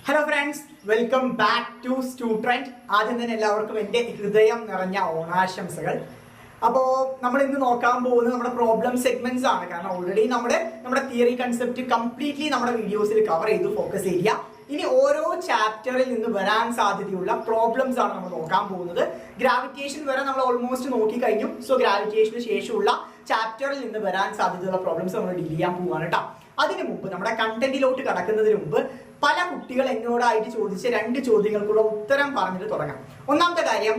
Hello friends, welcome back to സ്റ്റൂ trend. ആദ്യം തന്നെ എല്ലാവർക്കും എൻ്റെ ഹൃദയം നിറഞ്ഞ ഓണാശംസകൾ. അപ്പോൾ നമ്മൾ ഇന്ന് നോക്കാൻ പോകുന്നത് നമ്മുടെ പ്രോബ്ലം സെഗ്മെന്റ്സ് ആണ്. കാരണം ഓൾറെഡി നമ്മുടെ തിയറി കൺസെപ്റ്റ് കംപ്ലീറ്റ്ലി നമ്മുടെ വീഡിയോസിൽ കവർ ചെയ്തു ഫോക്കസ് ഏരിയ. ഇനി ഓരോ ചാപ്റ്ററിൽ നിന്ന് വരാൻ സാധ്യതയുള്ള പ്രോബ്ലംസ് ആണ് നമ്മൾ നോക്കാൻ പോകുന്നത്. ഗ്രാവിറ്റേഷൻ വരെ നമ്മൾ ഓൾമോസ്റ്റ് നോക്കി കഴിഞ്ഞു. സോ ഗ്രാവിറ്റേഷന് ശേഷമുള്ള ചാപ്റ്ററിൽ നിന്ന് വരാൻ സാധ്യതയുള്ള പ്രോബ്ലംസ് നമ്മൾ ഡീൽ ചെയ്യാൻ പോവാണ് കേട്ടോ. അതിനു മുമ്പ് നമ്മുടെ കണ്ടന്റിലോട്ട് കടക്കുന്നതിന് മുമ്പ് പല കുട്ടികൾ എന്നോടായിട്ട് ചോദിച്ച 2 ചോദ്യങ്ങൾക്കുള്ള ഉത്തരം പറഞ്ഞിട്ട് തുടങ്ങാം. ഒന്നാമത്തെ കാര്യം,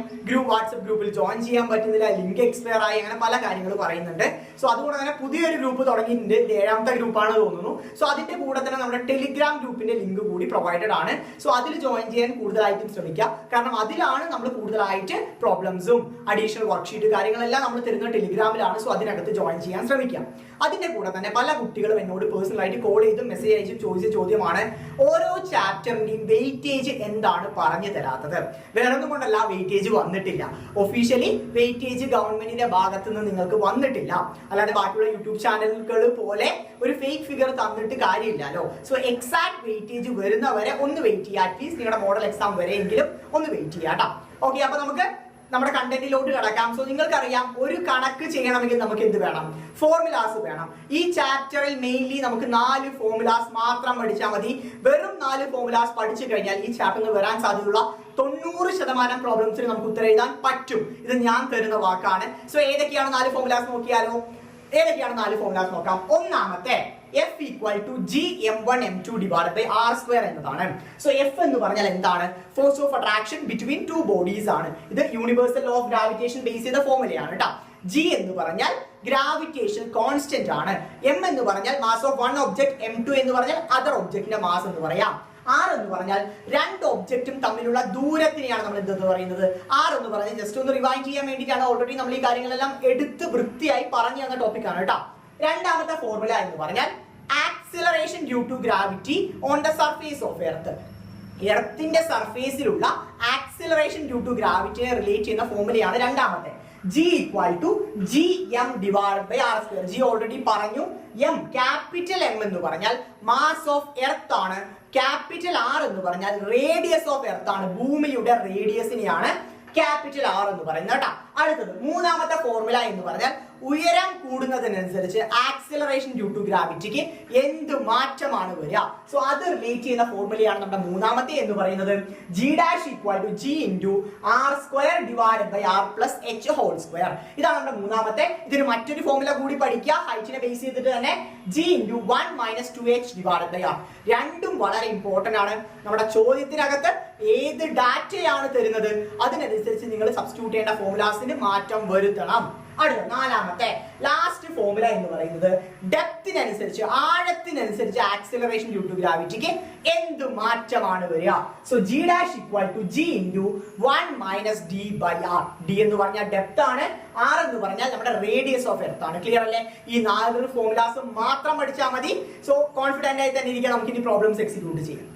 വാട്സപ്പ് ഗ്രൂപ്പിൽ ജോയിൻ ചെയ്യാൻ പറ്റുന്നില്ല, ലിങ്ക് എക്സ്പയർ ആയി, അങ്ങനെ പല കാര്യങ്ങൾ പറയുന്നുണ്ട്. സോ അതുകൊണ്ട് തന്നെ പുതിയൊരു ഗ്രൂപ്പ് തുടങ്ങിയിട്ടുണ്ട്. 7ാമത്തെ ഗ്രൂപ്പാണ് തോന്നുന്നു. സോ അതിന്റെ കൂടെ തന്നെ നമ്മുടെ ടെലിഗ്രാം ഗ്രൂപ്പിന്റെ ലിങ്ക് കൂടി പ്രൊവൈഡഡ് ആണ്. സോ അതിൽ ജോയിൻ ചെയ്യാൻ കൂടുതലായിട്ടും ശ്രമിക്കുക. കാരണം അതിലാണ് നമ്മൾ കൂടുതലായിട്ട് പ്രോബ്ലംസും അഡീഷണൽ വർക്ക്ഷീറ്റ് കാര്യങ്ങളെല്ലാം നമ്മൾ തരുന്ന ടെലിഗ്രാമിലാണ്. സോ അതിനകത്ത് ജോയിൻ ചെയ്യാൻ ശ്രമിക്കാം. അതിന്റെ കൂടെ തന്നെ പല കുട്ടികളും എന്നോട് പേഴ്സണലായിട്ട് കോൾ ചെയ്തും മെസ്സേജ് അയച്ചും ചോദിച്ച ചോദ്യമാണ്, ഓരോ ചാപ്റ്ററിന്റെയും വെയിറ്റേജ് എന്താണ് പറഞ്ഞു തരാത്തത്? വേറൊന്നും കൊണ്ടല്ല, വെയിറ്റേജ് വന്നിട്ടില്ല. ഒഫീഷ്യലി വെയിറ്റേജ് ഗവൺമെന്റിന്റെ ഭാഗത്ത് നിന്ന് നിങ്ങൾക്ക് വന്നിട്ടില്ല. അല്ലാതെ ബാക്കിയുള്ള യൂട്യൂബ് ചാനലുകൾ പോലെ ഒരു ഫേക്ക് ഫിഗർ തന്നിട്ട് കാര്യമില്ലല്ലോ. സോ എക്സാക്ട് വെയിറ്റേജ് വരുന്നവരെ ഒന്ന് വെയിറ്റ് ചെയ്യുക. അറ്റ്ലീസ്റ്റ് നിങ്ങളുടെ മോഡൽ എക്സാം വരെയെങ്കിലും ഒന്ന് വെയിറ്റ് ചെയ്യാം കേട്ടോ. ഓക്കെ, അപ്പൊ നമുക്ക് നമ്മുടെ കണ്ടന്റിലോട്ട് കടക്കാം. സോ നിങ്ങൾക്കറിയാം, ഒരു കണക്ക് ചെയ്യണമെങ്കിൽ നമുക്ക് എന്ത് വേണം? ഫോർമുലാസ് വേണം. ഈ ചാപ്റ്ററിൽ മെയിൻലി നമുക്ക് 4 ഫോർമുലാസ് മാത്രം പഠിച്ചാൽ മതി. വെറും 4 ഫോർമുലാസ് പഠിച്ചു കഴിഞ്ഞാൽ ഈ ചാപ്റ്ററിൽ വരാൻ സാധ്യതയുള്ള 90% പ്രോബ്ലംസിന് നമുക്ക് ഉത്തരം എഴുതാൻ പറ്റും. ഇത് ഞാൻ തരുന്ന വാക്കാണ്. സോ ഏതൊക്കെയാണ് 4 ഫോർമുലാസ് നോക്കിയാലോ? ഏതൊക്കെയാണ് 4 ഫോർമുലാസ് നോക്കാം. ഒന്നാമത്തെ F equal to G m1 m2 divided by r square എന്നതാണ്. സോ F എന്ന് പറഞ്ഞാൽ എന്താണ്? Force of attraction between 2 bodies ആണ്. ഇത് universal law of gravitation base ചെയ്ത ഫോർമുലയാണ് കേട്ടോ. G എന്ന് പറഞ്ഞാൽ ഗ്രാവിറ്റേഷൻ കോൺസ്റ്റന്റ് ആണ്. M എന്ന് പറഞ്ഞാൽ mass of one object, m2 എന്ന് പറഞ്ഞാൽ അതർ ഒബ്ജക്റ്റിന്റെ മാസ് എന്ന് പറയാം. R എന്ന് പറഞ്ഞാൽ 2 ഒബ്ജക്റ്റും തമ്മിലുള്ള ദൂരത്തിനെയാണ് നമ്മൾ എന്തെന്ന് പറയുന്നത്? R എന്ന് പറഞ്ഞാൽ ജസ്റ്റ് ഒന്ന് റിവൈൻഡ് ചെയ്യാൻ വേണ്ടിയിട്ടാണ്. ഓൾറെഡി നമ്മൾ ഈ കാര്യങ്ങളെല്ലാം എടുത്ത് വൃത്തിയായി പറഞ്ഞു തന്ന ടോപ്പിക്കാണ് കേട്ടോ. രണ്ടാമത്തെ ഫോർമുല എന്ന് പറഞ്ഞാൽ acceleration due to gravity on the surface of earth. എർത്തിന്റെ സർഫേസിലുള്ള ആക്സിലറേഷൻ ഡ്യൂ ടു ഗ്രാവിറ്റിയെ റിലേറ്റ് ചെയ്യുന്ന ഫോർമുലയാണ് രണ്ടാമത്തെ. G equal to Gm divided by r square. G already പറഞ്ഞു. M, ക്യാപിറ്റൽ M എന്ന് പറഞ്ഞാൽ മാസ് ഓഫ് എർത്ത് ആണ്. ക്യാപിറ്റൽ R എന്ന് പറഞ്ഞാൽ റേഡിയസ് ഓഫ് എർത്ത് ആണ്. ഭൂമിയുടെ റേഡിയസിനെയാണ് ക്യാപിറ്റൽ R എന്ന് പറയുന്നത് കേട്ടോ. അടുത്തത് മൂന്നാമത്തെ ഫോർമുല എന്ന് പറഞ്ഞാൽ ഉയരം കൂടുന്നതിനനുസരിച്ച് ആക്സിലറേഷൻ ഡ്യൂ ടു ഗ്രാവിറ്റിക്ക് എന്ത് മാറ്റമാണ് വരിക? സോ അത് റിലേറ്റ് ചെയ്യുന്ന ഫോർമുലയാണ് നമ്മുടെ മൂന്നാമത്തെ എന്ന് പറയുന്നത്. G dash equal to G into R square divided by R plus H whole square. ഇതാണ് നമ്മുടെ മൂന്നാമത്തെ. ഇതിന് മറ്റൊരു ഫോർമുല കൂടി പഠിക്കുക. ഹൈറ്റിനെ ബേസ് ചെയ്തിട്ട് തന്നെ G into 1 minus 2H divided by R. രണ്ടും വളരെ ഇമ്പോർട്ടന്റ് ആണ്. നമ്മുടെ ചോദ്യത്തിനകത്ത് ഏത് ഡാറ്റയാണ് തരുന്നത് അതിനനുസരിച്ച് നിങ്ങൾ സബ്സ്റ്റിറ്റ്യൂട്ട് ചെയ്യേണ്ട ഫോർമുലാസിന് മാറ്റം വരുത്തണം. അടുത്ത നാലാമത്തെ ലാസ്റ്റ് ഫോർമുല എന്ന് പറയുന്നത് ഡെപ്തിനനുസരിച്ച്, ആഴത്തിനനുസരിച്ച് ആക്സിലറേഷൻ ഡ്യൂ ടു ഗ്രാവിറ്റിക്ക് എന്ത് മാറ്റമാണ് വരിക? So G dash equal to G into 1 minus D by R. D എന്ന് പറഞ്ഞാൽ ഡെപ്ത് ആണ്, R എന്ന് പറഞ്ഞാൽ നമ്മുടെ റേഡിയസ് ഓഫ് എർത്ത് ആണ്. ക്ലിയർ അല്ലേ? ഈ 4 ഫോർമുലാസ് മാത്രം പഠിച്ചാൽ മതി. സോ കോൺഫിഡന്റ് ആയി തന്നെ ഇരിക്കാം. നമുക്ക് ഇനി പ്രോബ്ലംസ് എക്സിക്യൂട്ട് ചെയ്യാം.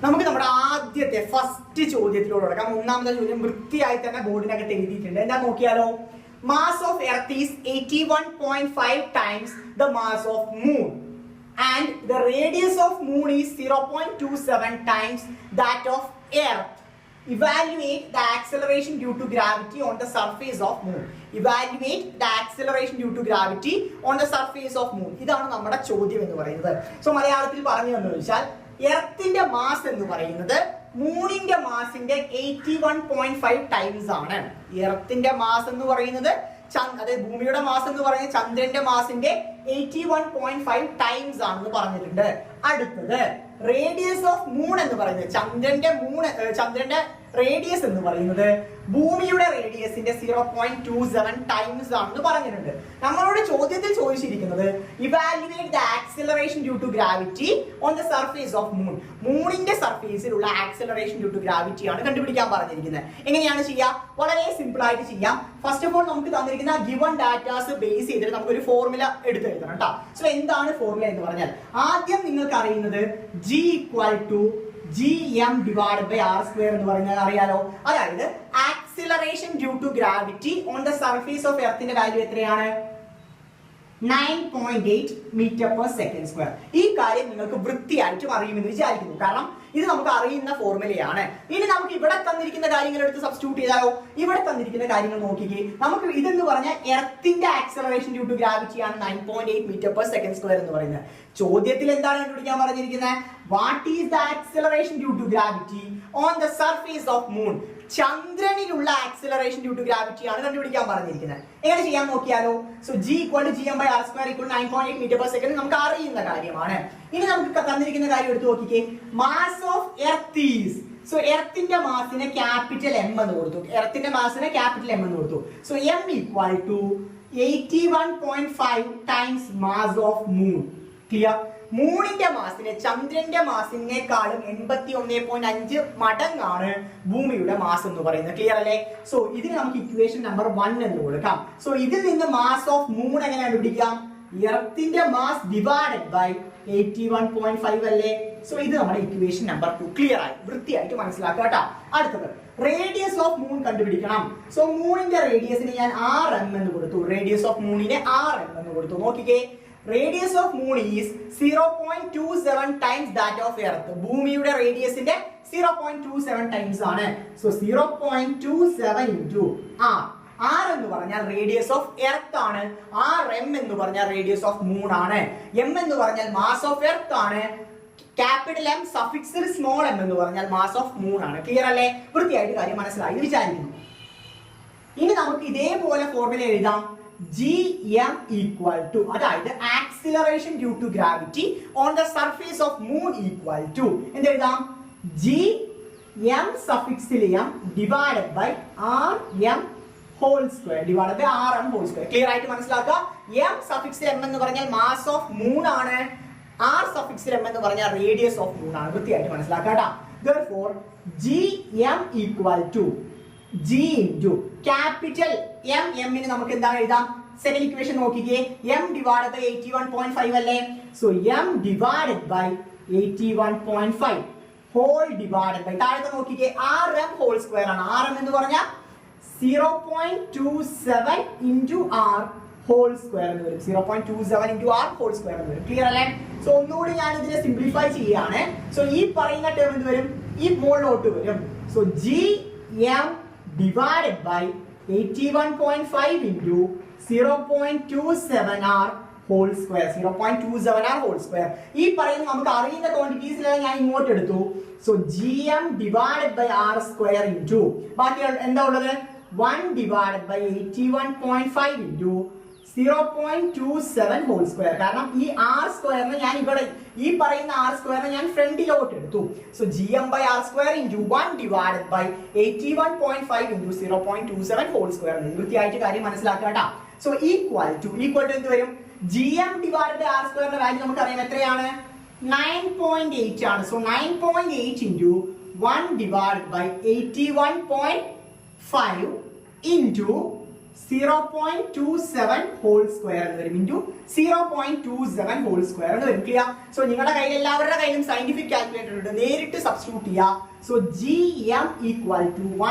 നമുക്ക് നമ്മുടെ ആദ്യത്തെ ഫസ്റ്റ് ചോദ്യത്തിലൂടെ തുടങ്ങാം. ഒന്നാമത്തെ ചോദ്യം വൃത്തിയായി തന്നെ ബോർഡിനകത്ത് എഴുതിയിട്ടുണ്ട്. എന്താ നോക്കിയാലോ? Mass of Earth is 81.5 times the mass of Moon and the radius of Moon is 0.27 times that of Earth. Evaluate the acceleration due to gravity on the surface of Moon. Evaluate the acceleration due to gravity on the surface of Moon. ഇതാണ് നമ്മുടെ ചോദ്യം എന്ന് പറയുന്നത്. So മലയാളത്തിൽ പറഞ്ഞു എന്ന് വെച്ചാൽ എർത്തിന്റെ mass എന്ന് പറയുന്നത് മൂണിന്റെ മാസിന്റെ 81.5 ടൈംസ് ആണ്. എർത്തിന്റെ മാസ് എന്ന് പറയുന്നത്, അതായത് ഭൂമിയുടെ മാസ് എന്ന് പറയുന്നത് ചന്ദ്രന്റെ മാസിന്റെ 81.5 ടൈംസ് ആണെന്ന് പറഞ്ഞിട്ടുണ്ട്. അടുത്തത് റേഡിയസ് ഓഫ് മൂൺ എന്ന് പറയുന്നത് ചന്ദ്രന്റെ റേഡിയസ് എന്ന് പറയുന്നത് ഭൂമിയുടെ റേഡിയസിന്റെ 0.27 ടൈംസ് ആണെന്ന് പറഞ്ഞിട്ടുണ്ട്. നമ്മളോട് ചോദ്യത്തിൽ ചോദിച്ചിരിക്കുന്നത് evaluate the acceleration due to gravity on the surface of moon. മൂണിന്റെ സർഫേസിലുള്ള ആക്സിലറേഷൻ ഡ്യൂ ടു ഗ്രാവിറ്റി ആണ് കണ്ടുപിടിക്കാൻ പറഞ്ഞിരിക്കുന്നത്. എങ്ങനെയാണ് ചെയ്യുക? വളരെ സിമ്പിൾ ആയിട്ട് ചെയ്യാം. ഫസ്റ്റ് ഓഫ് ഓൾ നമുക്ക് തന്നിരിക്കുന്ന ഗിവൺ ഡാറ്റാസ് ബേസ് ചെയ്തിട്ട് നമുക്ക് ഒരു ഫോർമുല എടുത്ത് എഴുതണം കേട്ടോ. സോ എന്താണ് ഫോർമുല എന്ന് പറഞ്ഞാൽ ആദ്യം നിങ്ങൾക്ക് അറിയുന്നത് G equal to Gm divided by R square എന്ന് പറയുന്നത് അറിയാലോ. അതായത് acceleration due to gravity on the surface of എർത്തിന്റെ വാല്യൂ എത്രയാണ്? 9.8 മീറ്റർ പെർ സെക്കൻഡ് സ്ക്വയർ. ഈ കാര്യം നിങ്ങൾക്ക് വൃത്തിയായിട്ടും അറിയുമെന്ന് വിചാരിക്കുന്നു, കാരണം ഇത് നമുക്ക് അറിയുന്ന ഫോർമുലയാണ്. ഇനി നമുക്ക് ഇവിടെ തന്നിരിക്കുന്ന കാര്യങ്ങൾ എടുത്ത് സബ്സ്റ്റിറ്റ്യൂട്ട് ചെയ്താലോ? ഇവിടെ തന്നിരിക്കുന്ന കാര്യങ്ങൾ നോക്കിക്കേ. നമുക്ക് ഇതെന്ന് പറഞ്ഞാൽ എർത്തിന്റെ ആക്സലറേഷൻ ഡ്യൂ ടു ഗ്രാവിറ്റി ആണ് 9.8 മീറ്റർ പെർ സെക്കൻഡ് സ്ക്വയർ എന്ന് പറയുന്നത്. ചോദ്യത്തിൽ എന്താണ് കണ്ടുപിടിക്കാൻ പറഞ്ഞിരിക്കുന്നത്? What is the acceleration due to gravity on the surface of moon? ചന്ദ്രനിലുള്ള ആക്സിലറേഷൻ ഡ്യൂ ടു ഗ്രാവിറ്റി ആണ് കണ്ടുപിടിക്കാൻ പറഞ്ഞിരിക്കുന്നത്. എങ്ങനെ ചെയ്യാൻ നോക്കിയാലോ? So G = gm/r² = 9.8 metre per second നമുക്ക് അറിയുന്ന കാര്യമാണ്. ഇനി നമുക്ക് തന്നിരിക്കുന്ന കാര്യം എടുത്ത് നോക്കിക്കേ. Mass of earth is, so എർത്തിന്റെ മാസിനെ ക്യാപിറ്റൽ M എന്ന് കൊടുത്തു. എർത്തിന്റെ മാസിനെ ക്യാപിറ്റൽ M എന്ന് കൊടുത്തു. So M = 81.5 times mass of moon. Clear? മൂണിന്റെ മാസിനെ ചന്ദ്രന്റെ മാസിനേക്കാളും 81.5 മടങ്ങാണ് ഭൂമിയുടെ മാസ് എന്ന് പറയുന്നത്. ക്ലിയർ അല്ലേ? സോ ഇതിന് നമുക്ക് ഇക്വേഷൻ നമ്പർ 1 എന്ന് കൊടുക്കാം. സോ ഇതിൽ നിന്ന് മാസ് ഓഫ് മൂൺ എങ്ങനെ കണ്ടുപിടിക്കാം? എർത്തിന്റെ മാസ് ഡിവൈഡഡ് ബൈ 81.5 അല്ലേ? സോ ഇത് നമ്മുടെ ഇക്വേഷൻ നമ്പർ 2. ക്ലിയർ ആയി? വൃത്തിയായിട്ട് മനസ്സിലാക്കുക കേട്ടോ. അടുത്തത് റേഡിയസ് ഓഫ് മൂൺ കണ്ടുപിടിക്കണം. സോ മൂണിന്റെ റേഡിയസിന് ഞാൻ rm എന്ന് കൊടുത്തു. റേഡിയസ് ഓഫ് മൂണിനെ rm എന്ന് കൊടുത്തു. നോക്കിക്കേ, radius of moon is 0.27 times that of earth. ഭൂമിയുടെ റേഡിയസിന്റെ 0.27 ടൈംസ് ആണ്. So 0.27 into r. r എന്ന് പറഞ്ഞാൽ റേഡിയസ് ഓഫ് എർത്ത് ആണ്. rm എന്ന് പറഞ്ഞാൽ റേഡിയസ് ഓഫ് മൂൺ ആണ്. m എന്ന് പറഞ്ഞാൽ മാസ് ഓഫ് എർത്ത് ആണ്. ക്യാപിറ്റൽ M സഫിക്സിൽ സ്മോൾ m എന്ന് പറഞ്ഞാൽ മാസ് ഓഫ് മൂൺ ആണ്. ക്ലിയർ അല്ലേ? വൃത്തിയായിട്ട് കാര്യം മനസ്സിലായി എന്ന് വിചാരിക്കുന്നു. ഇനി നമുക്ക് ഇതേപോലെ ഫോർമുല എഴുതാം. Gm = അതായത് acceleration due to gravity on the surface of moon equal to എന്തെഴുതാം? Gm സഫിക്സിൽ m divided by rm whole square divided by rm whole square. Clear ആയിട്ട് മനസ്സിലാക്കുക. m സഫിക്സിൽ m എന്ന് പറഞ്ഞാൽ മാസ് ഓഫ് മൂൺ ആണ്. r സഫിക്സിൽ m എന്ന് പറഞ്ഞാൽ റേഡിയസ് ഓഫ് മൂൺ ആണ്. വൃത്തിയായിട്ട് മനസ്സിലാക്കുക കേട്ടോ. therefore Gm = G into capital M. M ന് നമുക്ക് എന്താണ് എഴുതാം? സെക്കൻഡ് ഇക്വേഷൻ നോക്കിക്കേ. M ഡിവൈഡഡ് ബൈ 81.5 അല്ലേ? So M divided by 81.5 whole divided by താഴത്തെ നോക്കിക്കേ rm ഹോൾ സ്ക്വയർ ആണ്. rm എന്ന് പറഞ്ഞാൽ 0.27 into r ഹോൾ സ്ക്വയർ എന്ന് വരും. 0.27 into r ഹോൾ സ്ക്വയർ എന്ന് വരും. ക്ലിയർ അല്ലേ? സോ ഒന്നുകൂടി ഞാൻ ഇതിനെ സിംപ്ലിഫൈ ചെയ്യാണ്. സോ ഈ പറയുന്ന ടേം എന്ത് വരും? ഈ മുകളിലോട്ട് വരും. So Gm divided by 81.5 into 0.27 r whole square. 0.27 r whole square. ഈ പറയുന്ന നമുക്ക് അറിയുന്ന ക്വാണ്ടിറ്റീസിലാണ് ഞാൻ ഇങ്ങോട്ട് എടുത്തു. So Gm divided by r square into ബാക്കി എന്താ ഉള്ളത്? 1 divided by 81.5 into 0.27 whole square. കാരണം ഈ r സ്ക്വയറിനെ ഞാൻ ഇവിടെ ഈ പറയുന്ന r സ്ക്വയറിനെ ഞാൻ ഫ്രണ്ടിലോട്ട് എടുത്തു. So Gm by r square into 1 divided by 81.5 into 0.27 whole square. വൃത്തിയായിട്ട് കാര്യം മനസ്സിലാക്കുക കേട്ടോ. സോ ഈക്വൽ ടു എന്ത് വരും? Gm divided by r square ന്റെ വാല്യൂ നമുക്കറിയാം എത്രയാണ്? 9.8 ആണ്. So 9.8 into 1 divided by 81.5 into 0.27 whole square എന്ന് വരും. into 0.27 whole square എന്ന് വരും. ക്ലിയർ? സോ നിങ്ങളുടെ കയ്യിൽ എല്ലാവരുടെ കയ്യിലും സയന്റിഫിക് കാൽക്കുലേറ്റർ ഉണ്ട്. നേരിട്ട് സബ്സ്റ്റിറ്റ്യൂട്ട് ചെയ്യുക. So Gm =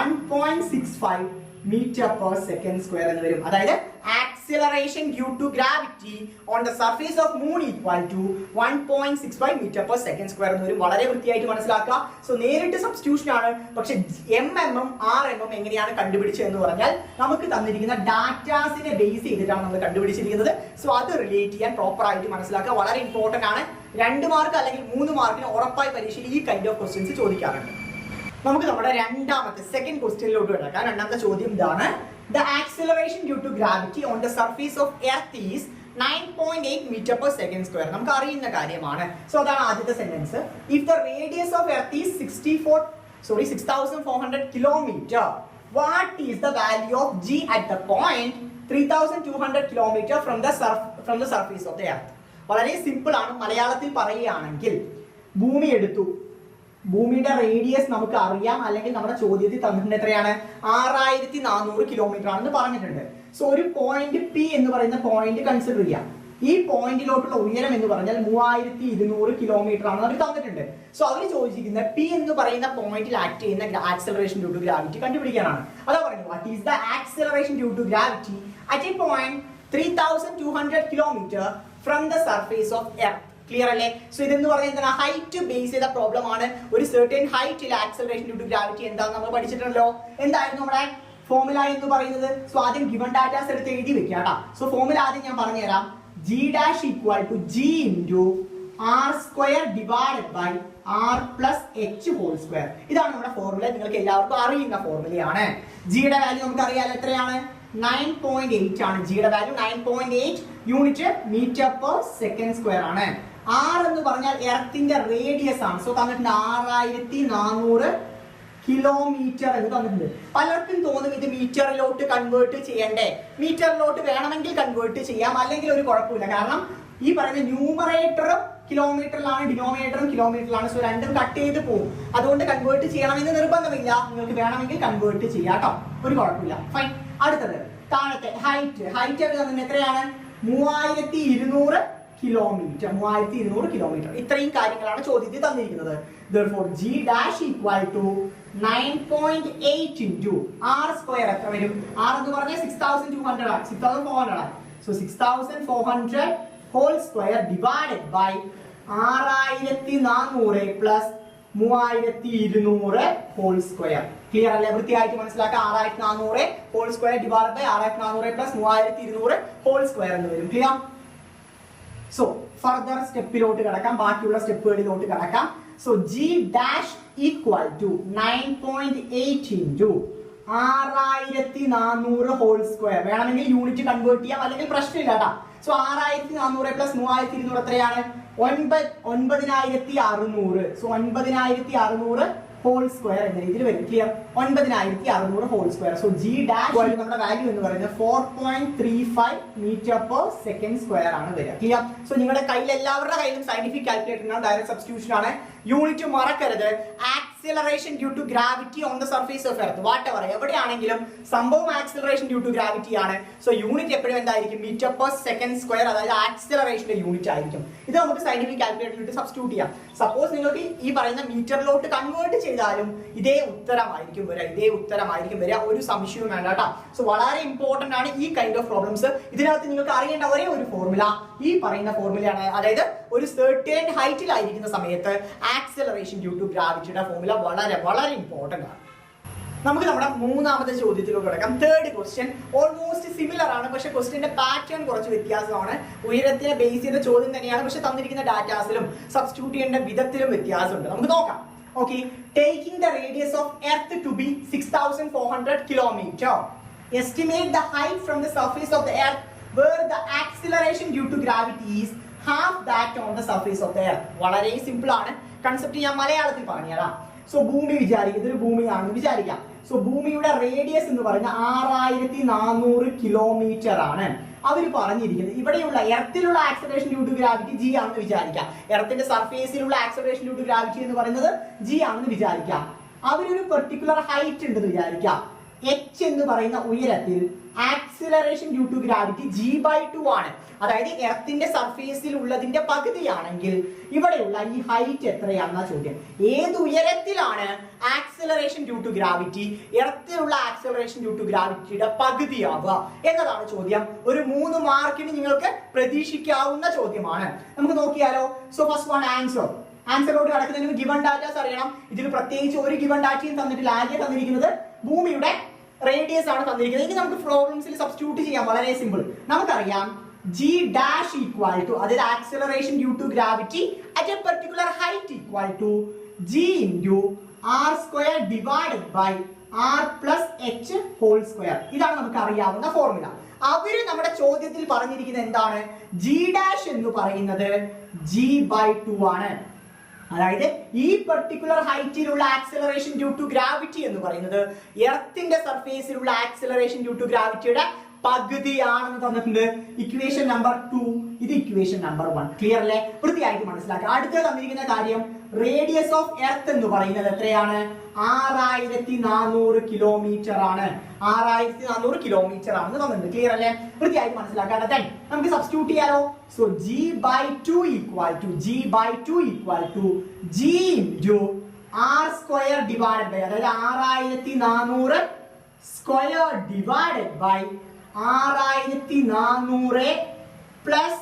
1.65 metre per second square എന്ന് വരും. അതായത് acceleration due to gravity on the surface of moon equal to 1.65 metre per second square എന്ന് വരും. വളരെ വൃത്തിയായിട്ട് മനസ്സിലാക്കുക. സോ നേരിട്ട് സബ്സ്റ്റിറ്റ്യൂഷൻ ആണ്. പക്ഷെ mm rm എങ്ങനെയാണ് കണ്ടുപിടിച്ചത് എന്ന് പറഞ്ഞാൽ നമുക്ക് തന്നിരിക്കുന്ന ഡാറ്റാസിനെ ബേസ് ചെയ്തിട്ടാണ് നമ്മൾ കണ്ടുപിടിച്ചിരിക്കുന്നത്. സോ അത് റിലേറ്റ് ചെയ്യാൻ പ്രോപ്പർ ആയിട്ട് മനസ്സിലാക്കുക. വളരെ ഇമ്പോർട്ടന്റ് ആണ്. 2 മാർക്ക് അല്ലെങ്കിൽ 3 മാർക്കിന് ഉറപ്പായി പരീക്ഷയിൽ ഈ കൈൻഡ് ഓഫ് ക്വസ്റ്റ്യൻസ് ചോദിക്കാറുണ്ട്. നമുക്ക് നമ്മുടെ രണ്ടാമത്തെ സെക്കൻഡ് ക്വസ്റ്റ്യനിലോട്ട് കിടക്കാം. രണ്ടാമത്തെ ചോദ്യം ഇതാണ്. The acceleration due to gravity on the surface of earth is 9.8 metre per second square. നമുക്ക് അറിയുന്ന കാര്യമാണ്. സോ അതാണ് ആദ്യത്തെ sentence. If the radius of earth is 6400 kilometre, what is the value of G at the point 3200 kilometre from the surface of the earth? വളരെ simple ആണ്. മലയാളത്തിൽ പറയുകയാണെങ്കിൽ ഭൂമി എടുത്തു. ഭൂമിയുടെ റേഡിയസ് നമുക്ക് അറിയാം, അല്ലെങ്കിൽ നമ്മുടെ ചോദ്യത്തിൽ തന്നിട്ടുണ്ട് എത്രയാണ്? 6400 കിലോമീറ്റർ ആണെന്ന് പറഞ്ഞിട്ടുണ്ട്. സോ ഒരു പോയിന്റ് P എന്ന് പറയുന്ന പോയിന്റ് കൺസിഡർ ചെയ്യാം. ഈ പോയിന്റിലോട്ടുള്ള ഉയരം എന്ന് പറഞ്ഞാൽ 3200 കിലോമീറ്റർ ആണെന്ന് അവർ തന്നിട്ടുണ്ട്. സോ അവർ ചോദിച്ചിരിക്കുന്നത് P എന്ന് പറയുന്ന പോയിന്റിൽ ആക്ട് ചെയ്യുന്ന ആക്സിലറേഷൻ ഡ്യൂ ടു ഗ്രാവിറ്റി കണ്ടുപിടിക്കാനാണ്. അതാ പറയുന്നത് what is the acceleration due to gravity at a point 3200 kilometer from the surface of earth. Clear അല്ലേ? സോ ഇതെന്ന് പറഞ്ഞാൽ എന്താണ്, ഹൈറ്റ് ബേസ് ചെയ്ത പ്രോബ്ലം ആണ്. ഒരു certain ഹൈറ്റിൽ ആക്സലറേഷൻ ഡ്യൂ ടു ഗ്രാവിറ്റി എന്താണെന്ന് നമ്മൾ പഠിച്ചിട്ടുണ്ടല്ലോ. എന്തായിരുന്നു നമ്മുടെ ഫോർമുല എന്ന് പറയുന്നത്? സോ ആദ്യം ഗിവൺ ഡാറ്റാസ് എടുത്ത് എഴുതി വെക്കുക കേട്ടോ. സോ ഫോർമുല ആദ്യം ഞാൻ പറഞ്ഞുതരാം. G dash equal to G into R square divided by R plus H whole square. ഇതാണ് നമ്മുടെ ഫോർമുല. നിങ്ങൾക്ക് എല്ലാവർക്കും അറിയുന്ന ഫോർമുലയാണ്. ജിയുടെ വാല്യൂ നമുക്ക് അറിയാലോ, എത്രയാണ്? 9.8 ആണ്. ജിയുടെ value 9.8 unit metre per second square ആണ്. R എന്ന് പറഞ്ഞാൽ എർത്തിന്റെ റേഡിയസ് ആണ്. സോ തന്നിട്ടുണ്ട് 6400 കിലോമീറ്റർ എന്ന് തന്നിട്ടുണ്ട്. പലർക്കും തോന്നും ഇത് മീറ്ററിലോട്ട് കൺവേർട്ട് ചെയ്യണ്ടേ. മീറ്ററിലോട്ട് വേണമെങ്കിൽ കൺവേർട്ട് ചെയ്യാം, അല്ലെങ്കിൽ ഒരു കുഴപ്പമില്ല. കാരണം ഈ പറയുന്ന ന്യൂമറേറ്ററും കിലോമീറ്ററിലാണ്, ഡിനോമിനേറ്ററും കിലോമീറ്ററിലാണ്. സോ രണ്ടും കട്ട് ചെയ്ത് പോകും. അതുകൊണ്ട് കൺവേർട്ട് ചെയ്യണമെന്ന് നിർബന്ധമില്ല. നിങ്ങൾക്ക് വേണമെങ്കിൽ കൺവേർട്ട് ചെയ്യാം കേട്ടോ, ഒരു കുഴപ്പമില്ല. ഫൈൻ. അടുത്തത് താഴത്തെ ഹൈറ്റ്. ഹൈറ്റ് തന്നിട്ട് എത്രയാണ്? 3200 കിലോമീറ്റർ. 3200 കിലോമീറ്റർ. ഇത്രയും കാര്യങ്ങളാണ് ചോദ്യത്തിൽ തന്നിരിക്കുന്നത്. Therefore G dash equal to 9.8 into R square എത്ര വരും? R എന്ന് പറഞ്ഞാൽ 6200 ആണ്, 6400 ആണ്. So 6400 whole square divided by 6400 plus 3200 whole square. Clear അല്ലേ? വൃത്തിയായിട്ട് മനസ്സിലാക്കാം. 6400 whole square divided by 6400 plus 3200 whole square എന്ന് വരും. ക്ലിയർ? സോ ഫർദർ സ്റ്റെപ്പിലോട്ട് കിടക്കാം, ബാക്കിയുള്ള സ്റ്റെപ്പുകളിലോട്ട് കിടക്കാം. So G dash equal to 9.8 into 6400 whole square. വേണമെങ്കിൽ യൂണിറ്റ് കൺവേർട്ട് ചെയ്യാം, അല്ലെങ്കിൽ പ്രശ്നമില്ല കേട്ടോ. സോ 6400 പ്ലസ് 3200 എത്രയാണ്? 9600. സോ 9600 ഹോൾ സ്ക്വയർ എന്ന രീതിയിൽ വരും. Clear? 9600 whole square. So G dash നമ്മുടെ വാല്യൂ എന്ന് പറയുന്നത് 4.35 മീറ്റർ പെർ സെക്കൻഡ് സ്ക്വയർ ആണ് വരിക. ക്ലിയർ? സോ നിങ്ങളുടെ കയ്യിൽ, എല്ലാവരുടെ കയ്യിലും സയന്റിഫിക് കാൽക്കുലേറ്റർ ആണ്, ഡയറക്റ്റ് സബ്സ്റ്റിറ്റ്യൂഷൻ ആണ്. യൂണിറ്റ് മറക്കരുത്. Acceleration due to gravity on the surface of earth. Whatever, എവിടെയാണെങ്കിലും സംഭവം ആക്സിലറേഷൻ ഡ്യൂ ടു ഗ്രാവിറ്റി ആണ്. സോ യൂണിറ്റ് എപ്പോഴും എന്തായിരിക്കും? മീറ്റർ പെർ സെക്കൻഡ് സ്ക്വയർ, അതായത് ആക്സിലറേഷന്റെ യൂണിറ്റ് ആയിരിക്കും. ഇത് നമുക്ക് സയന്റിഫിക് കാൽക്കുലേറ്ററിലിട്ട് സബ്സ്റ്റിറ്റ്യൂട്ട് ചെയ്യാം. സപ്പോസ് നിങ്ങൾക്ക് ഈ പറയുന്ന മീറ്ററിലോട്ട് കൺവേർട്ട് ചെയ്താലും ഇതേ ഉത്തരമായിരിക്കും വരിക. ഒരു സംശയവും വേണ്ട കേട്ടോ. സോ വളരെ ഇമ്പോർട്ടന്റ് ആണ് ഈ കൈൻഡ് ഓഫ് പ്രോബ്ലംസ്. ഇതിനകത്ത് നിങ്ങൾക്ക് അറിയേണ്ട ഒരേ ഒരു ഫോർമുല ഈ പറയുന്ന ഫോർമുലയാണ്. അതായത് ഒരു certain ഹൈറ്റിലായിരിക്കുന്ന സമയത്ത് ആക്സിലറേഷൻ ഡ്യൂ ടു ഗ്രാവിറ്റിയുടെ ഫോർമുല വളരെ വളരെ ഇമ്പോർട്ടന്റ് ആണ്. നമുക്ക് നമ്മുടെ മൂന്നാമത്തെ ചോദ്യത്തിലോട്ട് കിടക്കാം. തേർഡ് ക്വസ്റ്റ്യൻ ഓൾമോസ്റ്റ് സിമിലർ ആണ്, പക്ഷെ ക്വസ്റ്റ്യന്റെ പാറ്റേൺ കുറച്ച് വ്യത്യാസമാണ്. ഉയരത്തിനെ ബേസ് ചെയ്ത ചോദ്യം തന്നെയാണ്, പക്ഷെ തന്നിരിക്കുന്ന ഡാറ്റാസിലും സബ്സ്റ്റിറ്റ്യൂട്ട് ചെയ്യേണ്ട വിധത്തിലും വ്യത്യാസമുണ്ട്. നമുക്ക് നോക്കാം. Okay, taking the radius of Earth to be 6400 kilometer. Estimate the height from the surface of the Earth where the acceleration due to gravity is half that on the surface of the Earth. വളരെ simple ആണ്. Concept ഞാൻ മലയാളത്തിൽ പറഞ്ഞുതരാം. So ഭൂമി വിചാരിക്കുക, ഇതൊരു ഭൂമിയാണെന്ന് വിചാരിക്കാം. So ഭൂമിയുടെ റേഡിയസ് എന്ന് പറയുന്നത് 6400 കിലോമീറ്റർ ആണ്. അവർ പറഞ്ഞിരിക്കുന്നത് ഇവിടെയുള്ള എർത്തിലുള്ള acceleration due to gravity G ആണെന്ന് വിചാരിക്കാം. എർത്തിന്റെ സർഫേസിലുള്ള ആക്സലറേഷൻ ഡ്യൂ ടു ഗ്രാവിറ്റി എന്ന് പറയുന്നത് G ആണെന്ന് വിചാരിക്കാം. അവരൊരു പെർട്ടിക്കുലർ ഹൈറ്റ് ഉണ്ടെന്ന് വിചാരിക്കാം. H എന്ന് പറയുന്ന ഉയരത്തിൽ acceleration due to gravity G/2 ആണ്. അതായത് എർത്തിന്റെ സർഫേസിൽ ഉള്ളതിന്റെ പകുതിയാണെങ്കിൽ ഇവിടെയുള്ള ഈ ഹൈറ്റ് എത്രയാണെന്ന ചോദ്യം. ഏത് ഉയരത്തിലാണ് ആക്സിലറേഷൻ ഡ്യൂ ടു ഗ്രാവിറ്റി എർത്തിലുള്ള ആക്സിലറേഷൻ ഡ്യൂ ടു ഗ്രാവിറ്റിയുടെ പകുതിയാവുക എന്നതാണ് ചോദ്യം. ഒരു 3 മാർക്കിന് നിങ്ങൾക്ക് പ്രതീക്ഷിക്കാവുന്ന ചോദ്യമാണ്. നമുക്ക് നോക്കിയാലോ. സോ ഫസ്റ്റ് വൺ ആൻസറോട് കിടക്കുന്നതിന് ഗിവൺ ഡാറ്റാസ് അറിയണം. ഇതിൽ പ്രത്യേകിച്ച് ഒരു ഗിവൺ ഡാറ്റയും തന്നിട്ടില്ല. ആകെ തന്നിരിക്കുന്നത് ഭൂമിയുടെ റേഡിയസ് ആണ് തന്നിരിക്കുന്നത്. ഇനി നമുക്ക് പ്രോബ്ലംസിൽ സബ്സ്റ്റിറ്റ്യൂട്ട് ചെയ്യാം. വളരെ സിമ്പിൾ. നമുക്കറിയാം G dash equal to, അതായത് acceleration due to gravity at a particular height equal to G into R square divided by R plus H whole square. ഇതാണ് നമുക്ക് അറിയാവുന്ന ഫോർമുല. അവര് നമ്മുടെ ചോദ്യത്തിൽ പറഞ്ഞിരിക്കുന്നത് എന്താണ്? G dash എന്ന് പറയുന്നത് G/2 ആണ്. അതായത് ഈ പെർട്ടിക്കുലർ ഹൈറ്റിലുള്ള ആക്സിലറേഷൻ ഡ്യൂ ടു ഗ്രാവിറ്റി എന്ന് പറയുന്നത് എർത്തിന്റെ സർഫേസിലുള്ള ആക്സിലറേഷൻ ഡ്യൂ ടു ഗ്രാവിറ്റിയുടെ പകുതിയാണെന്ന് തന്നിട്ടുണ്ട്. ഇക്വേഷൻ നമ്പർ 2, ഇത് ഇക്വേഷൻ നമ്പർ 1. ക്ലിയർ അല്ലേ? വൃത്തിയായിട്ട് മനസ്സിലാക്കുക. അടുത്ത തന്നിരിക്കുന്ന കാര്യം റേഡിയസ് ഓഫ് എർത്ത് എന്ന് പറയുന്നത് എത്രയാണ്? 6400 കിലോമീറ്റർ ആണ്. 6400 കിലോമീറ്റർ ആണെന്ന് തന്നിട്ടുണ്ട്. ക്ലിയർ അല്ലേ? വൃത്തിയായിട്ട് മനസ്സിലാക്കാം. നമുക്ക് സബ്സ്റ്റിറ്റ്യൂട്ട് ചെയ്യാലോ. So G/2 equal to G into R square divided by, അതായത് 6400 square divided by 6400 plus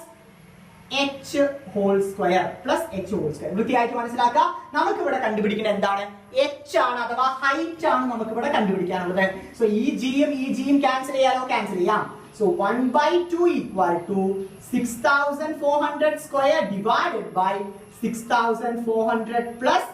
h whole square plus h whole square. വൃത്തിയായിട്ട് മനസ്സിലാക്കുക. നമുക്ക് ഇവിടെ കണ്ടുപിടിക്കേണ്ടത് എന്താണ്? h ആണ് അഥവാ ഹൈറ്റ് ആണ് നമുക്ക് ഇവിടെ കണ്ടുപിടിക്കാനുള്ളത്. സോ ഈ ജിയും ക്യാൻസൽ ചെയ്യാലോ? ക്യാൻസൽ ചെയ്യാം. So 1/2 equal to 6400 square divided by 6400 plus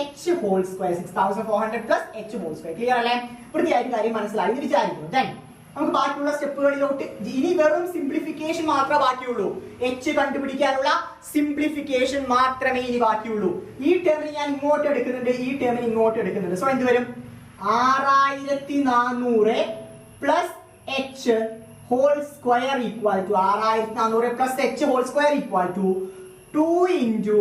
h whole square. 6400 plus h whole square. Clear അല്ലേ? വൃത്തിയായിട്ട് കാര്യം മനസ്സിലായി എന്ന് വിചാരിക്കുന്നു. Then നമുക്ക് ബാക്കിയുള്ള സ്റ്റെപ്പുകളിലോട്ട് ഇനി വെറും സിംപ്ലിഫിക്കേഷൻ മാത്രമേ ബാക്കിയുള്ളൂ. h കണ്ടുപിടിക്കാനുള്ള സിംപ്ലിഫിക്കേഷൻ മാത്രമേ ഇനി ബാക്കിയുള്ളൂ. ഈ ടേമിന് ഞാൻ ഇങ്ങോട്ട് എടുക്കുന്നുണ്ട്, ഈ ടേമിന് ഇങ്ങോട്ട് എടുക്കുന്നുണ്ട്. സോ എന്ത് വരും? 6400 plus h whole square equal to 6400 plus h whole square equal to 2 into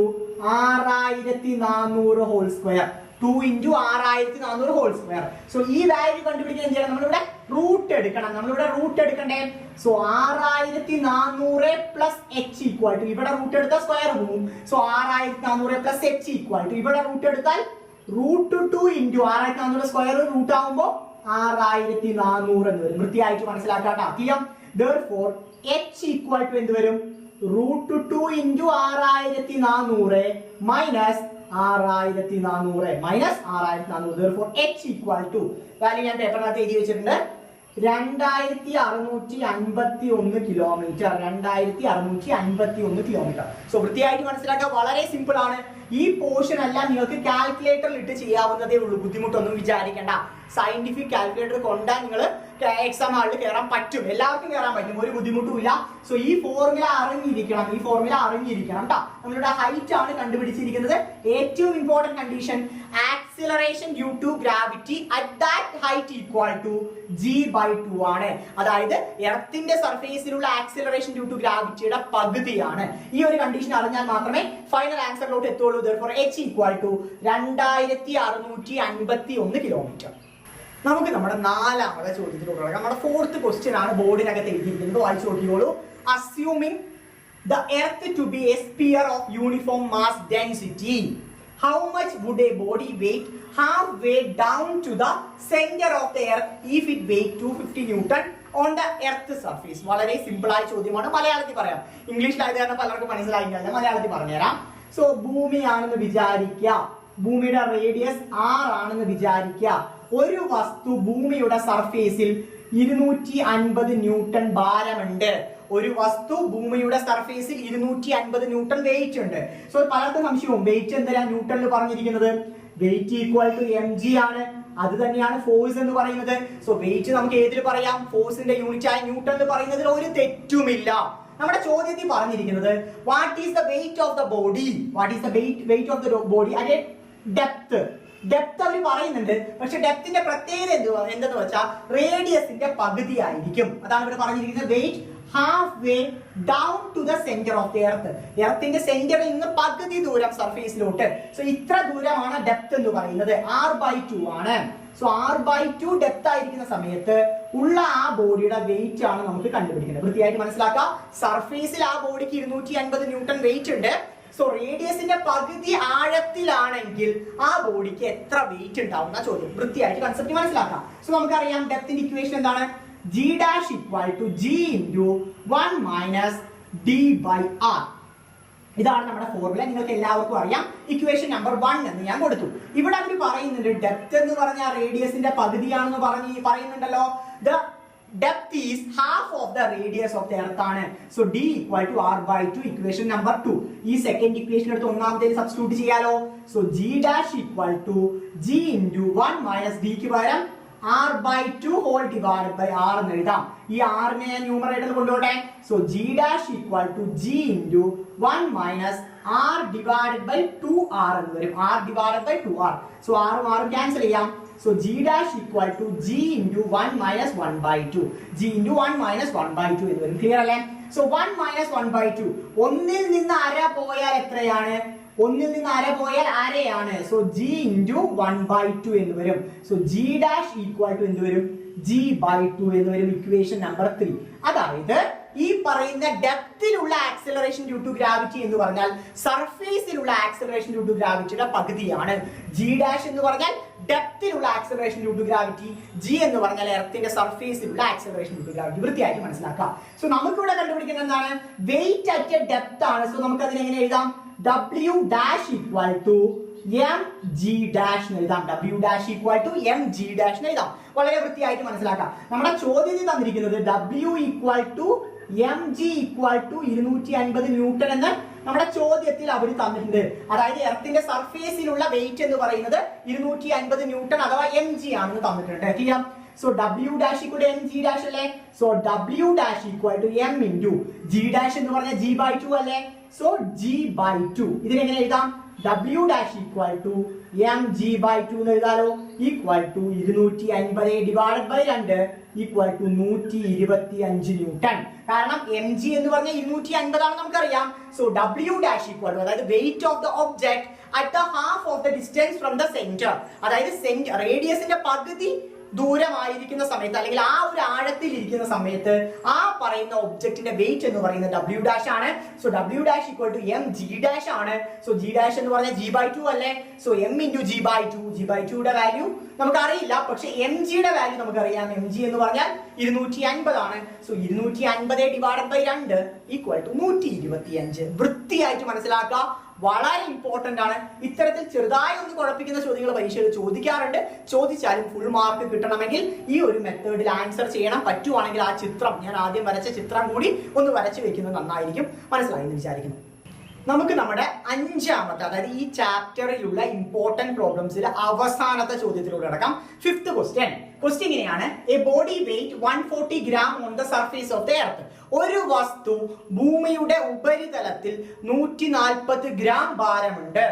6400 whole square. 2 into 6400 whole square. So ഈ വാല്യൂ കണ്ടുപിടിക്കാൻ എന്ത് ചെയ്യണം? നമ്മളിവിടെ റൂട്ട് എടുക്കണം. നമ്മളിവിടെ റൂട്ട് എടുക്കണ്ടേ? So 6400 plus h equal to ഇവിടെ റൂട്ട് എടുത്താൽ സ്ക്വയർ പോകും. So 6400 plus h equal to ഇവിടെ റൂട്ട് എടുത്താൽ റൂട്ട് 2 into 6400 സ്ക്വയർ റൂട്ട് ആവുമ്പോൾ 6400 എന്ന് വരും. വൃത്തിയായിട്ട് മനസ്സിലാക്കാട്ടോ. Clear? therefore h equal to എന്ത് വരും? Root 2 into 6400 minus 6400 minus 6400. therefore h equal to value ഞാൻ പേപ്പറിനകത്ത് എഴുതി വെച്ചിട്ടുണ്ട്. 2651 കിലോമീറ്റർ. 2651 കിലോമീറ്റർ. സോ വൃത്തിയായിട്ട് മനസ്സിലാക്കുക. വളരെ സിമ്പിൾ ആണ്. ഈ പോർഷൻ എല്ലാം നിങ്ങൾക്ക് കാൽക്കുലേറ്ററിൽ ഇട്ട് ചെയ്യാവുന്നതേ ഉള്ളൂ. ബുദ്ധിമുട്ടൊന്നും വിചാരിക്കേണ്ട. സയന്റിഫിക് കാൽക്കുലേറ്റർ കൊണ്ടാൽ നിങ്ങൾ എക്സാം ഹാളിൽ കയറാൻ പറ്റും. എല്ലാവർക്കും കയറാൻ പറ്റും, ഒരു ബുദ്ധിമുട്ടും ഇല്ല. സോ ഈ ഫോർമുല അറിഞ്ഞിരിക്കണം. കേട്ടോ. നമ്മളുടെ ഹൈറ്റ് ആണ് കണ്ടുപിടിച്ചിരിക്കുന്നത്. ഏറ്റവും important condition acceleration due to gravity at that height equal to g/2 ആണ്. അതായത് എർത്തിന്റെ സർഫേസിലുള്ള ആക്സിലറേഷൻ ഡ്യൂ ടു ഗ്രാവിറ്റിയുടെ പകുതിയാണ്. ഈ ഒരു കണ്ടീഷൻ അറിഞ്ഞാൽ മാത്രമേ ഫൈനൽ ആൻസറിലോട്ട് എത്തുള്ളൂ. therefore h equal to 2651 kilometre. നമുക്ക് നമ്മുടെ നാലാമത്തെ ചോദ്യത്തിലോട്ട് കിടക്കാം. നമ്മുടെ ഫോർത്ത് ക്വസ്റ്റ്യൻ ആണ് ബോർഡിനകത്ത് എഴുതിയിരിക്കുന്നത്. വായിച്ചു നോക്കിയോളൂ. Assuming the earth to be a sphere of uniform mass density, how much would a body weight halfway down to the center of the earth if it weighed 250 newton on the earth surface? വളരെ simple ആയ ചോദ്യമാണ്. മലയാളത്തിൽ പറയാം. ഇംഗ്ലീഷിലായത് കാരണം പലർക്കും മനസ്സിലായില്ല. മലയാളത്തിൽ പറഞ്ഞുതരാം. സോ ഭൂമിയാണെന്ന് വിചാരിക്കുക. ഭൂമിയുടെ റേഡിയസ് r ആണെന്ന് വിചാരിക്കുക. ഒരു വസ്തു ഭൂമിയുടെ സർഫേസിൽ 250 ന്യൂട്ടൺ ഭാരമുണ്ട്. ഒരു വസ്തു ഭൂമിയുടെ സർഫേസിൽ 250 ന്യൂട്ടൺ വെയിറ്റ് ഉണ്ട്. സോ പലർക്കും സംശയവും വെയിറ്റ് എന്തിനാ ന്യൂട്ടണിൽ പറഞ്ഞിരിക്കുന്നത്? വെയിറ്റ് ഈക്വൽ ടു mg ആണ്. അത് തന്നെയാണ് ഫോഴ്സ് എന്ന് പറയുന്നത്. സോ വെയിറ്റ് നമുക്ക് ഏതിൽ പറയാം? ഫോഴ്സിന്റെ യൂണിറ്റ് ആയ ന്യൂട്ടണിൽ പറയുന്നതിൽ ഒരു തെറ്റുമില്ല. നമ്മുടെ ചോദ്യത്തിൽ പറഞ്ഞിരിക്കുന്നത് what is the weight of the body? Weight of the body at depth. Depth അവർ പറയുന്നുണ്ട്. പക്ഷെ ഡെപ്തിന്റെ പ്രത്യേകത എന്തെന്ന് വെച്ചാൽ റേഡിയസിന്റെ പകുതി ആയിരിക്കും. അതാണ് ഇവിടെ പറഞ്ഞിരിക്കുന്നത്. Weight half way down to the centre of the earth. എർത്തിന്റെ സെന്ററിൽ നിന്ന് പകുതി ദൂരം സർഫേസിലോട്ട്. സോ ഇത്ര ദൂരമാണ് ഡെപ്ത് എന്ന് പറയുന്നത്. r/2 ആണ്. സോ r/2 ഡെപ്ത് ആയിരിക്കുന്ന സമയത്ത് ഉള്ള ആ ബോഡിയുടെ വെയിറ്റ് ആണ് നമുക്ക് കണ്ടുപിടിക്കുന്നത്. വൃത്തിയായിട്ട് മനസ്സിലാക്കാം. സർഫേസിൽ ആ ബോഡിക്ക് 250 ന്യൂട്ടൺ വെയിറ്റ് ഉണ്ട്. സോ റേഡിയസിന്റെ പകുതി ആഴത്തിലാണെങ്കിൽ ആ ബോഡിക്ക് എത്ര വെയിറ്റ് ഉണ്ടാവുന്ന ചോദ്യം. വൃത്തിയായിട്ട് കൺസെപ്റ്റ് മനസ്സിലാക്കാം. സോ നമുക്കറിയാം ഡെപ്തിന്റെ ഇക്വേഷൻ എന്താണ്? g dash equal to g into 1 minus d by r. ഇതാണ് നമ്മുടെ ഫോർമുല. നിങ്ങൾക്ക് എല്ലാവർക്കും അറിയാം. ഇക്വേഷൻ നമ്പർ 1 എന്ന് ഞാൻ കൊടുത്തു. ഇവിടെ അവർ പറയുന്നുണ്ട് ഡെപ്ത് എന്ന് പറഞ്ഞാൽ റേഡിയസിന്റെ പകുതിയാണെന്ന് പറയുന്നുണ്ടല്ലോ. The depth is half of the radius of the earth ആണ്. So d equal to r/2 equation number 2. ഈ സെക്കൻഡ് ഇക്വേഷൻ എടുത്ത് ഒന്നാമത്തേത് സബ്സ്റ്റിറ്റ്യൂട്ട് ചെയ്യാലോ. So g dash equal to g into 1 minus d ക്ക് പകരം r/2 whole divided by r എന്ന് എഴുതാം. ഈ r നെ ഞാൻ ന്യൂമറേറ്ററിൽ കൊണ്ടുപോട്ടെ. So g dash equal to g into 1 minus r divided by 2r എന്ന് വരും. r divided by 2r. So r cancel ചെയ്യാം. So g dash equal to g into 1 minus 1/2. g into 1 minus 1/2 എന്ന് വരും. Clear അല്ലേ? So 1 minus 1/2. ഒന്നിൽ നിന്ന് അര പോയാൽ എത്രയാണ്? ഒന്നിൽ നിന്ന് അര പോയാൽ അരയാണ്. സോ g into 1/2 എന്ന് വരും. സോ g dash equal to എന്ത് വരും? g/2 എന്ന് വരും. Equation number 3. അതായത് ഈ പറയുന്ന ഡെപ്തിലുള്ള ആക്സിലറേഷൻ ഡ്യൂ ടു ഗ്രാവിറ്റി എന്ന് പറഞ്ഞാൽ സർഫേസിലുള്ള ആക്സിലറേഷൻ ഡ്യൂ ടു ഗ്രാവിറ്റിയുടെ പകുതിയാണ്. g dash എന്ന് പറഞ്ഞാൽ ഡെപ്തിലുള്ള acceleration due to gravity, G എന്ന് പറഞ്ഞാൽ എർത്തിന്റെ സർഫേസിലുള്ള ആക്സലറേഷൻ ഡ്യൂ ടു ഗ്രാവിറ്റി. വൃത്തിയായിട്ട് മനസ്സിലാക്കാം. സോ നമുക്കിവിടെ കണ്ടുപിടിക്കുന്നത് എന്താണ്? വെയിറ്റ് അറ്റ് എ ഡെപ്ത് ആണ്. സോ നമുക്ക് അതിനെ എങ്ങനെ എഴുതാം? W dash equal to mg dash എന്ന് എഴുതാം. W dash equal to mg dash എന്ന് എഴുതാം. വളരെ വൃത്തിയായിട്ട് മനസ്സിലാക്കാം. നമ്മുടെ ചോദ്യത്തിൽ തന്നിരിക്കുന്നത് W equal to mg equal to 250 newton എന്ന് നമ്മുടെ ചോദ്യത്തിൽ അവർ തന്നിട്ടുണ്ട്. അതായത് എർത്തിന്റെ സർഫേസിലുള്ള വെയിറ്റ് എന്ന് പറയുന്നത് 250 ന്യൂട്ടൺ അഥവാ mg ആണെന്ന് തന്നിട്ടുണ്ട്. Clear? So W dash equal to mg dash അല്ലേ? So W dash equal to m into g dash എന്ന് പറഞ്ഞാൽ g by 2 അല്ലേ? So g by 2 ഇതിനെങ്ങനെ എഴുതാം? W dash equal to mg by 2 എന്ന് എഴുതാലോ? Equal to 250 divided by 2 equal to 125 newton. കാരണം mg എന്ന് പറഞ്ഞാൽ 250 ആണ് നമുക്കറിയാം. So W dash equal to അതായത് weight of the object at the half of the distance from the center, അതായത് റേഡിയസിന്റെ പകുതി ദൂരമായിരിക്കുന്ന സമയത്ത് അല്ലെങ്കിൽ ആ ഒരു ആഴത്തിൽ ഇരിക്കുന്ന സമയത്ത് ആ പറയുന്ന ഒബ്ജക്റ്റിന്റെ വെയിറ്റ് എന്ന് പറയുന്നത് W dash ആണ്. So W dash equal to mg dash ആണ്. സോ g dash എന്ന് പറഞ്ഞാൽ g by 2 അല്ലേ? So m into g by 2, g by 2 യുടെ വാല്യൂ നമുക്ക് അറിയില്ല, പക്ഷെ mg യുടെ വാല്യൂ നമുക്കറിയാം. mg എന്ന് പറഞ്ഞാൽ 250 ആണ്. So 250 divided by 2 equal to 125. വൃത്തിയായിട്ട് മനസ്സിലാക്കുക. വളരെ ഇമ്പോർട്ടന്റ് ആണ്. ഇത്തരത്തിൽ ചെറുതായി ഒന്ന് കുഴപ്പിക്കുന്ന ചോദ്യങ്ങൾ പരീക്ഷയിൽ ചോദിക്കാറുണ്ട്. ചോദിച്ചാലും ഫുൾ മാർക്ക് കിട്ടണമെങ്കിൽ ഈ ഒരു മെത്തേഡിൽ ആൻസർ ചെയ്യണം. പറ്റുവാണെങ്കിൽ ആ ചിത്രം, ഞാൻ ആദ്യം വരച്ച ചിത്രം കൂടി ഒന്ന് വരച്ചു വെക്കുന്നത് നന്നായിരിക്കും. മനസ്സിലായി എന്ന് വിചാരിക്കുന്നു. നമുക്ക് നമ്മുടെ അഞ്ചാമത്തെ, അതായത് ഈ ചാപ്റ്ററിലുള്ള ഇമ്പോർട്ടന്റ് പ്രോബ്ലംസിൽ അവസാനത്തെ ചോദ്യത്തിലൂടെ കിടക്കാം. ഫിഫ്ത് ക്വസ്റ്റ്യൻ ഇങ്ങനെയാണ്: a body weight 140 gram on the surface of the earth. ഒരു വസ്തു ഭൂമിയുടെ ഉപരിതലത്തിൽ 140 gram ഭാരമുണ്ട്.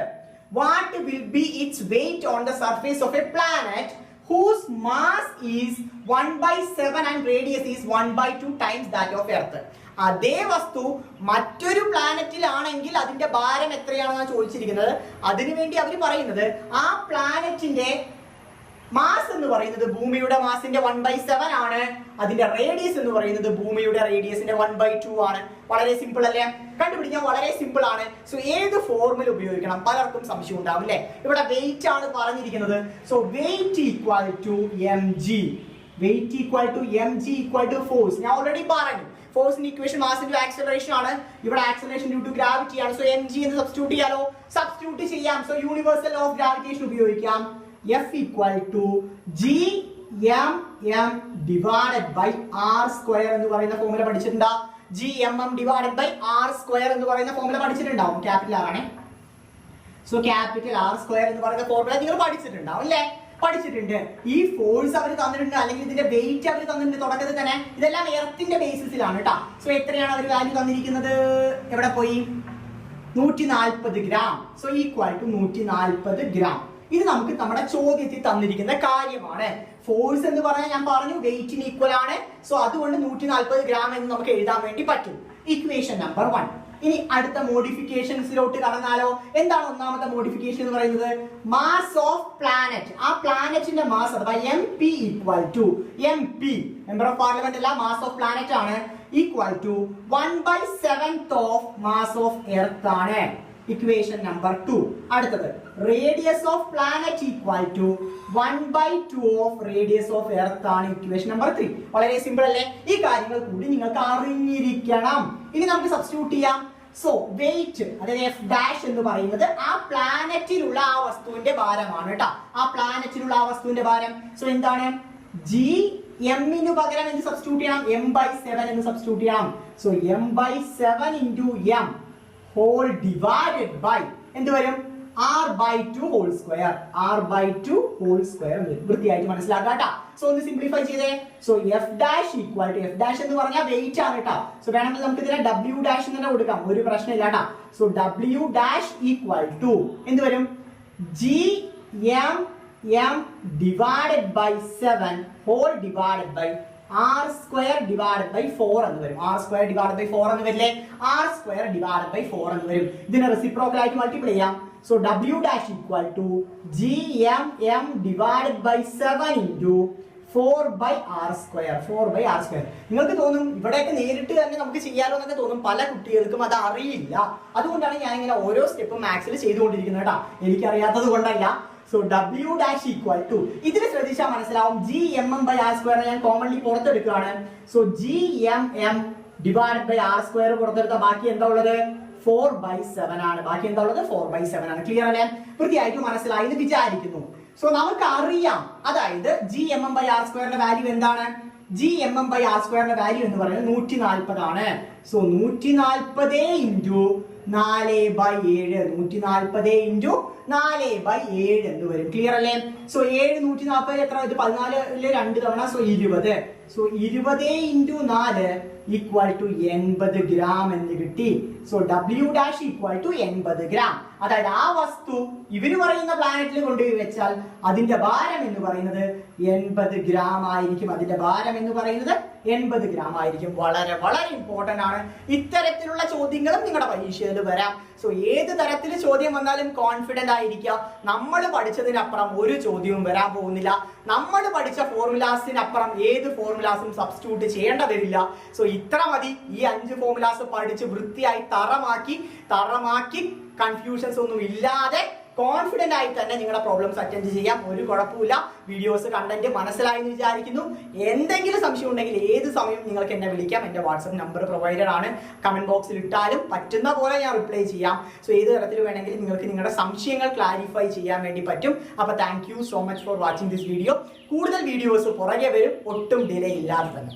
What will be its weight on the surface of a planet whose mass is 1/7 and radius is 1/2 times that of earth. അതേ വസ്തു മറ്റൊരു പ്ലാനറ്റിലാണെങ്കിൽ അതിന്റെ ഭാരം എത്രയാണെന്നാണ് ചോദിച്ചിരിക്കുന്നത്. അതിനുവേണ്ടി അവർ പറയുന്നത് ആ പ്ലാനറ്റിന്റെ മാസ് എന്ന് പറയുന്നത് ഭൂമിയുടെ മാസിന്റെ 1/7 ആണ്. അതിന്റെ റേഡിയസ് എന്ന് പറയുന്നത് ഭൂമിയുടെ റേഡിയസിന്റെ 1/2 ആണ്. വളരെ സിമ്പിൾ അല്ലേ? കണ്ടുപിടിക്കാൻ വളരെ സിമ്പിൾ ആണ്. സോ ഏത് ഫോർമുല ഉപയോഗിക്കണം? പലർക്കും സംശയം ഉണ്ടാവും അല്ലേ? ഇവിടെ വെയിറ്റ് ആണ് പറഞ്ഞിരിക്കുന്നത്. So weight equal to mg, weight equal to mg equal to force. ഞാൻ ഓൾറെഡി പറഞ്ഞു, ഫോഴ്സിന്റെ ഇക്വേഷൻ മാസ് ഇൻടു ആക്സലറേഷൻ ആണ്. ഇവിടെ ആക്സലറേഷൻ ഡ്യൂ ടു ഗ്രാവിറ്റി ആണ്. സോ mg എന്ന് സബ്സ്റ്റിറ്റ്യൂട്ട് ചെയ്യാലോ? സബ്സ്റ്റിറ്റ്യൂട്ട് ചെയ്യാം. സോ യൂണിവേഴ്സൽ ഓഫ് ഗ്രാവിറ്റേഷൻ ഉപയോഗിക്കാം. F equal to Gmm divided by r square എന്ന് പറയുന്ന ഫോർമുല പഠിച്ചിട്ടുണ്ടോ? Gmm divided by r square എന്ന് പറയുന്ന ഫോർമുല പഠിച്ചിട്ടുണ്ടാവും. ക്യാപിറ്റൽ ആർ ആണ്. സോ ക്യാപിറ്റൽ R square എന്ന് പറയുന്ന ഫോർമുല നിങ്ങൾ പഠിച്ചിട്ടുണ്ടാവും അല്ലേ? പഠിച്ചിട്ടുണ്ട്. ഈ ഫോഴ്സ് അവർ തന്നിട്ടുണ്ട്, അല്ലെങ്കിൽ ഇതിന്റെ വെയിറ്റ് അവർ തന്നിട്ടുണ്ട് തുടക്കത്തിൽ തന്നെ. ഇതെല്ലാം എർത്തിന്റെ ബേസിസിലാണ് കേട്ടോ. സോ എത്രയാണ് അവർ വാല്യൂ തന്നിരിക്കുന്നത്? എവിടെ പോയി? 140 gram. So equal to 140 gram. ഇത് നമുക്ക് നമ്മുടെ ചോദ്യത്തിൽ തന്നിരിക്കുന്ന കാര്യമാണ്. ഫോഴ്സ് എന്ന് പറഞ്ഞാൽ ഞാൻ പറഞ്ഞു വെയിറ്റിന് ഈക്വൽ ആണ്. സോ അതുകൊണ്ട് 140 gram എന്ന് നമുക്ക് എഴുതാൻ വേണ്ടി പറ്റും. Equation number 1. ഇനി അടുത്ത മോഡിഫിക്കേഷൻസിലോട്ട് കടന്നാലോ? എന്താണ് ഒന്നാമത്തെ മോഡിഫിക്കേഷൻ എന്ന് പറയുന്നത്? Mass of planet. ആ പ്ലാനറ്റിന്റെ മാസ് അഥവാ MP equal to MP, member of parliament അല്ല, മാസ് ഓഫ് പ്ലാനറ്റ് ആണ്, equal to 1/7 of mass of earth ആണ്. Equation number 2. അടുത്തത് radius of planet equal to 1/2 of radius of earth ആണ്. Equation number 3. വളരെ simple അല്ലേ? ഈ കാര്യങ്ങൾ കൂടി നിങ്ങൾക്ക് അറിഞ്ഞിരിക്കണം. ഇനി നമുക്ക് സബ്സ്റ്റിറ്റ്യൂട്ട് ചെയ്യാം. സോ വെയിറ്റ്, അതായത് F ഡാഷ് എന്ന് പറയുന്നത് ആ പ്ലാനറ്റിലുള്ള ആ വസ്തുവിന്റെ ഭാരമാണ് കേട്ടോ. ആ പ്ലാനറ്റിലുള്ള ആ വസ്തുവിന്റെ ഭാരം. സോ എന്താണ്? M ന് പകരം എന്ത് സബ്സ്റ്റിറ്റ്യൂട്ട് ചെയ്യണം? M/7 എന്ന് സബ്സ്റ്റിറ്റ്യൂട്ട് ചെയ്യണം. So M/7 into M whole divided by എന്ത് വരും? r/2 whole square. r/2 whole square വരും. വൃത്തിയായിട്ട് മനസ്സിലാക്കാം കേട്ടോ. സോ ഒന്ന് സിംപ്ലിഫൈ ചെയ്തേ. So F dash equal to, F dash എന്ന് പറഞ്ഞാൽ വെയിറ്റ് ആണ് കേട്ടോ. സോ വേണമെങ്കിൽ നമുക്ക് ഇതിനെ W ഡാഷ് എന്ന് തന്നെ കൊടുക്കാം, ഒരു പ്രശ്നമില്ല കേട്ടോ. So W dash equal to എന്ത് വരും? Gmm divided by 7 whole divided by r square divided by 4 എന്ന് വരും. r square divided by 4 എന്ന് വരില്ലേ? r square divided by 4 എന്ന് വരും. ഇതിനെ റെസിപ്രോക്കൽ ആയിട്ട് മൾട്ടിപ്ലൈ ചെയ്യാം. So W dash equal to Gmm divided by 7 into 4/r square. 4/r square. നിങ്ങൾക്ക് തോന്നും ഇവിടെയൊക്കെ നേരിട്ട് തന്നെ നമുക്ക് ചെയ്യാലോ എന്നൊക്കെ തോന്നും. പല കുട്ടികൾക്കും അത് അറിയില്ല. അതുകൊണ്ടാണ് ഞാൻ ഇങ്ങനെ ഓരോ സ്റ്റെപ്പും മാത്സിൽ ചെയ്തുകൊണ്ടിരിക്കുന്നത് കേട്ടോ. എനിക്കറിയാത്തത് കൊണ്ടല്ല. So W dash equal to ഇതിൽ ശ്രദ്ധിച്ചാൽ മനസ്സിലാവും G M M by R square ഞാൻ കോമൺലി പുറത്തെടുക്കുകയാണ്. So G M M divide by R square പുറത്തെടുത്ത ബാക്കി എന്താ ഉള്ളത് 4/7 ആണ്. ബാക്കി എന്താ ഉള്ളത് 4/7 ആണ്. ക്ലിയർ അല്ലേ? വൃത്തിയായിട്ട് മനസ്സിലായി എന്ന് വിചാരിക്കുന്നു. സോ നമുക്ക് അറിയാം, അതായത് G M M by R സ്ക്വയറിന്റെ വാല്യൂ എന്താണ്? G M M by R സ്ക്വയറിന്റെ വാല്യൂ എന്ന് പറയുന്നത് 140 ആണ്. സോ 140 ഇൻറ്റു 4/7 140 ഇൻറ്റു 4/7 എന്ന് വരും. ക്ലിയർ അല്ലേ? സോ 7 140 എത്ര? ഇത് 14 2 തവണ. So 20. So 20 into 4 equal to 80 gram എന്ന് കിട്ടി. So W dash equal to 80 gram. അതായത് ആ വസ്തു ഇവര് പറയുന്ന പ്ലാനറ്റിൽ കൊണ്ടുപോയി വെച്ചാൽ അതിന്റെ ഭാരം എന്ന് പറയുന്നത് 80 ഗ്രാം ആയിരിക്കും. അതിന്റെ ഭാരം എന്ന് പറയുന്നത് 80 ഗ്രാം ആയിരിക്കും. വളരെ വളരെ ഇമ്പോർട്ടന്റ് ആണ്. ഇത്തരത്തിലുള്ള ചോദ്യങ്ങളും നിങ്ങളുടെ പരീക്ഷയിൽ വരാം. സോ ഏത് തരത്തിൽ ചോദ്യം വന്നാലും കോൺഫിഡന്റ് ആയിരിക്കുക. നമ്മൾ പഠിച്ചതിനപ്പുറം ഒരു ചോദ്യവും വരാൻ പോകുന്നില്ല. നമ്മൾ പഠിച്ച ഫോർമുലാസിനപ്പുറം ഏത് ഫോർമുലാസും സബ്സ്റ്റിറ്റ്യൂട്ട് ചെയ്യേണ്ട വരില്ല. സോ ഇത്ര മതി. ഈ 5 ഫോർമുലാസ് പഠിച്ച് വൃത്തിയായി തറമാക്കി കൺഫ്യൂഷൻസ് ഒന്നും ഇല്ലാതെ കോൺഫിഡന്റ് ആയി തന്നെ നിങ്ങളുടെ പ്രോബ്ലംസ് അറ്റൻഡ് ചെയ്യാം. ഒരു കുഴപ്പമില്ല. വീഡിയോസ് കണ്ടന്റ് മനസ്സിലായി എന്ന് വിചാരിക്കുന്നു. എന്തെങ്കിലും സംശയം ഉണ്ടെങ്കിൽ ഏത് സമയം നിങ്ങൾക്ക് എന്നെ വിളിക്കാം. എന്റെ വാട്സ്ആപ്പ് നമ്പർ പ്രൊവൈഡഡ് ആണ്. കമന്റ് ബോക്സിൽ ഇട്ടാലും പറ്റുന്ന പോലെ ഞാൻ റിപ്ലൈ ചെയ്യാം. സോ ഏത് തരത്തിൽ വേണമെങ്കിലും നിങ്ങൾക്ക് നിങ്ങളുടെ സംശയങ്ങൾ ക്ലാരിഫൈ ചെയ്യാൻ വേണ്ടി പറ്റും. അപ്പൊ thank you so much for watching this video. കൂടുതൽ വീഡിയോസ് പുറകെ വരും, ഒട്ടും ഡിലേ ഇല്ലാതെ തന്നെ.